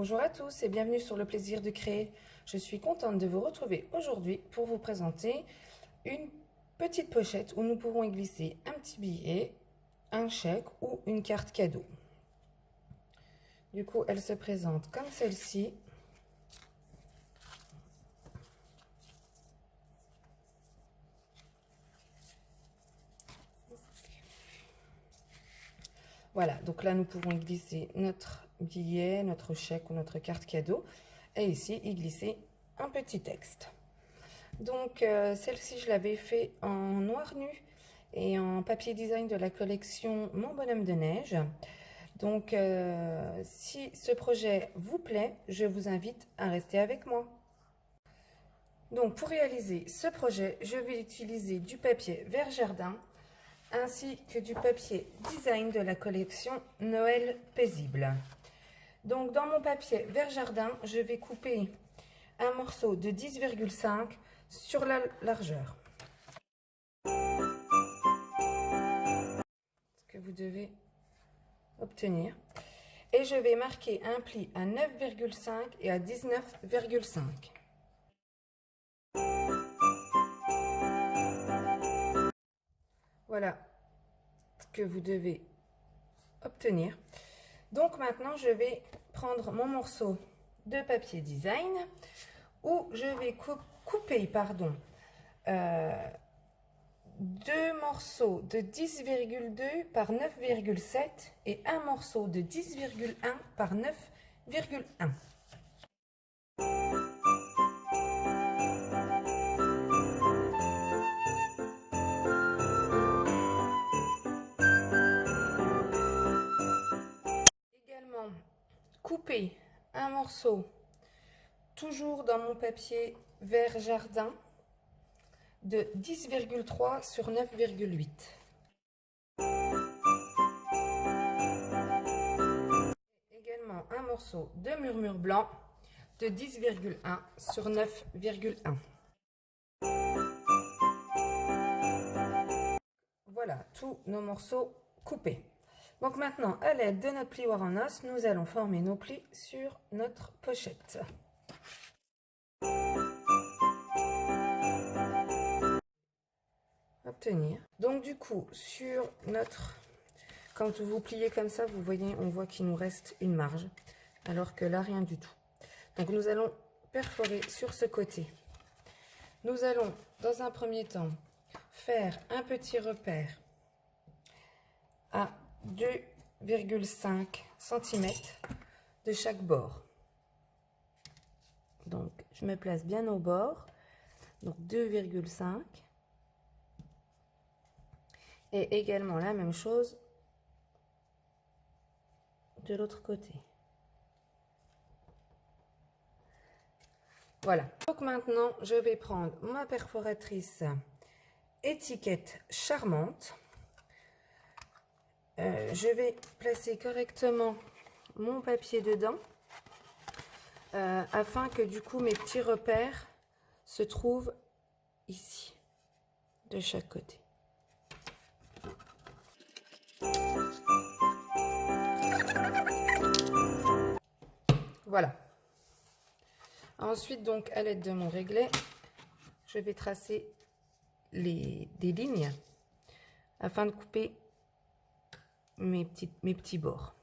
Bonjour à tous et bienvenue sur Le Plaisir de Créer. Je suis contente de vous retrouver aujourd'hui pour vous présenter une petite pochette où nous pourrons y glisser un petit billet, un chèque ou une carte cadeau. Du coup, elle se présente comme celle-ci. Voilà, donc là, nous pouvons y glisser notre billet, notre chèque ou notre carte cadeau. Et ici, y glisser un petit texte. Donc, celle-ci, je l'avais fait en noir nu et en papier design de la collection Mon Bonhomme de Neige. Donc, si ce projet vous plaît, je vous invite à rester avec moi. Donc, pour réaliser ce projet, je vais utiliser du papier vert jardin ainsi que du papier design de la collection Noël paisible. Donc dans mon papier vert jardin, je vais couper un morceau de 10,5 sur la largeur. Ce que vous devez obtenir. Et je vais marquer un pli à 9,5 et à 19,5. Voilà ce que vous devez obtenir. Donc maintenant, je vais prendre mon morceau de papier design où je vais couper deux morceaux de 10,2 par 9,7 et un morceau de 10,1 par 9,1. Couper un morceau toujours dans mon papier vert jardin de 10,3 sur 9,8. Également un morceau de murmure blanc de 10,1 sur 9,1. Voilà tous nos morceaux coupés. Donc maintenant, à l'aide de notre plioir en os, nous allons former nos plis sur notre pochette. Obtenir. Donc du coup, sur notre... Quand vous pliez comme ça, vous voyez, on voit qu'il nous reste une marge, alors que là, rien du tout. Donc nous allons perforer sur ce côté. Nous allons, dans un premier temps, faire un petit repère à 2,5 cm de chaque bord. Donc, je me place bien au bord. Donc, 2,5. Et également la même chose de l'autre côté. Voilà. Donc maintenant, je vais prendre ma perforatrice étiquette charmante. Je vais placer correctement mon papier dedans afin que du coup mes petits repères se trouvent ici, de chaque côté. Voilà. Ensuite, donc, à l'aide de mon réglet, je vais tracer des lignes afin de couper mes petits bords.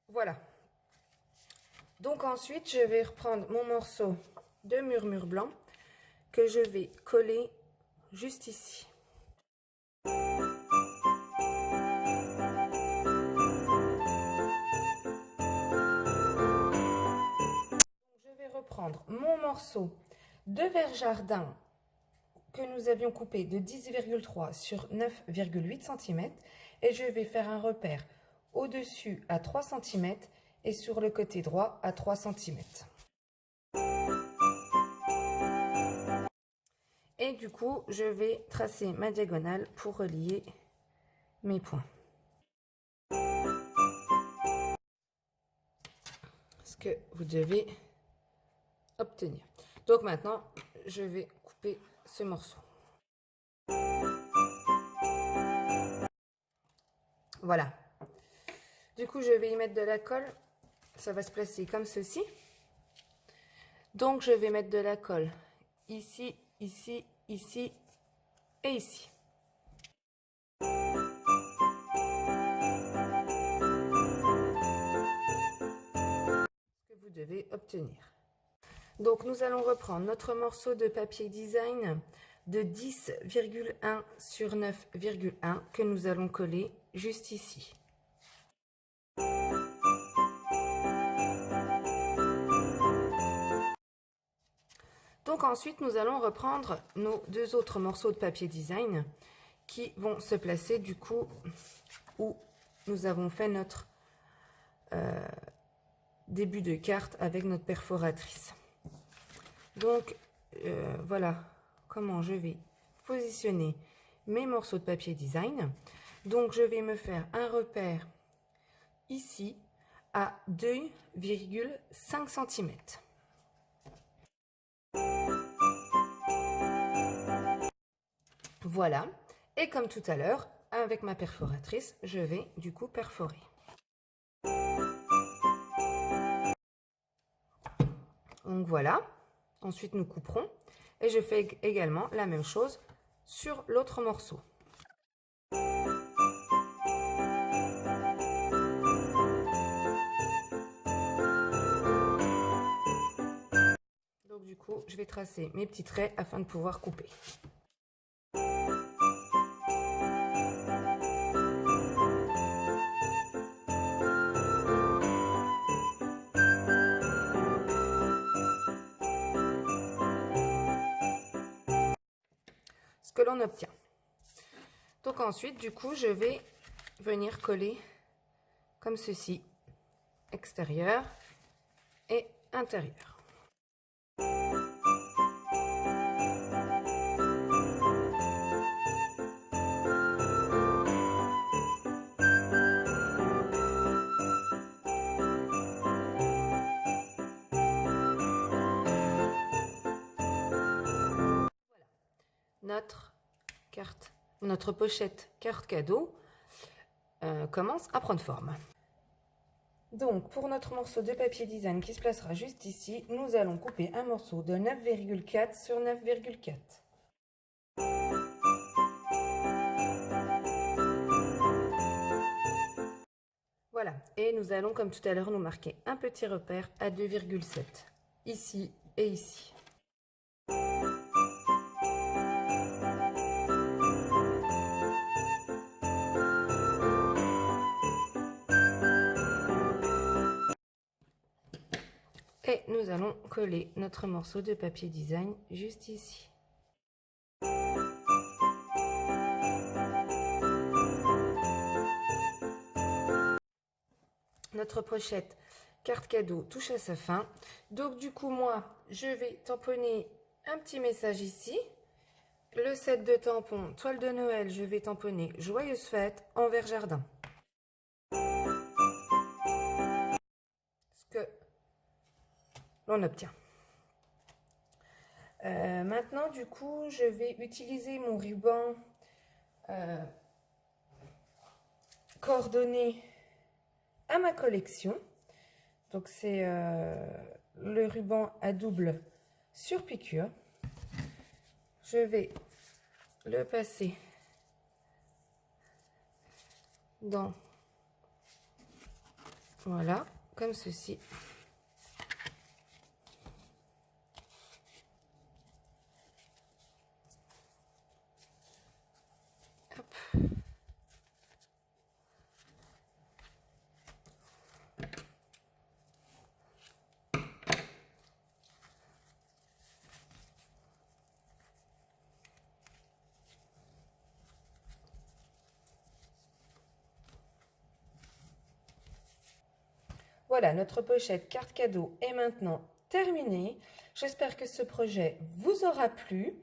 Voilà. Donc ensuite, je vais reprendre mon morceau de murmure blanc que je vais coller juste ici. Je vais reprendre mon morceau de vert jardin que nous avions coupé de 10,3 sur 9,8 cm et je vais faire un repère au-dessus à 3 cm et sur le côté droit à 3 cm. Et du coup, je vais tracer ma diagonale pour relier mes points. Ce que vous devez obtenir. Donc maintenant, je vais couper ce morceau. Voilà. Du coup, je vais y mettre de la colle. Ça va se placer comme ceci. Donc, je vais mettre de la colle ici, ici, ici et ici. Ce que vous devez obtenir. Donc, nous allons reprendre notre morceau de papier design de 10,1 sur 9,1 que nous allons coller juste ici. Donc ensuite, nous allons reprendre nos deux autres morceaux de papier design qui vont se placer du coup où nous avons fait notre début de carte avec notre perforatrice. Donc voilà comment je vais positionner mes morceaux de papier design. Donc je vais me faire un repère ici à 2,5 cm. Voilà, et comme tout à l'heure, avec ma perforatrice, je vais du coup perforer. Donc voilà, ensuite nous couperons, et je fais également la même chose sur l'autre morceau. Donc du coup, je vais tracer mes petits traits afin de pouvoir couper. Ce que l'on obtient. Donc ensuite, du coup, je vais venir coller comme ceci, extérieur et intérieur. Notre pochette carte cadeau commence à prendre forme. Donc pour notre morceau de papier design qui se placera juste ici, nous allons couper un morceau de 9,4 sur 9,4. Voilà, et nous allons comme tout à l'heure nous marquer un petit repère à 2,7, ici et ici. Et nous allons coller notre morceau de papier design juste ici. Notre pochette carte cadeau touche à sa fin. Donc du coup, moi, je vais tamponner un petit message ici. Le set de tampons toile de Noël, je vais tamponner Joyeuse fête envers jardin. Ce que l'on obtient. Maintenant, du coup, je vais utiliser mon ruban coordonné à ma collection. Donc, c'est le ruban à double sur piqûre. Je vais le passer dans, voilà, comme ceci. Hop. Voilà, notre pochette carte cadeau est maintenant terminée. J'espère que ce projet vous aura plu.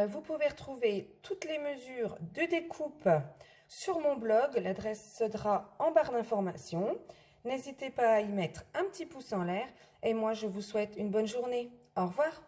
Vous pouvez retrouver toutes les mesures de découpe sur mon blog. L'adresse sera en barre d'informations. N'hésitez pas à y mettre un petit pouce en l'air. Et moi, je vous souhaite une bonne journée. Au revoir.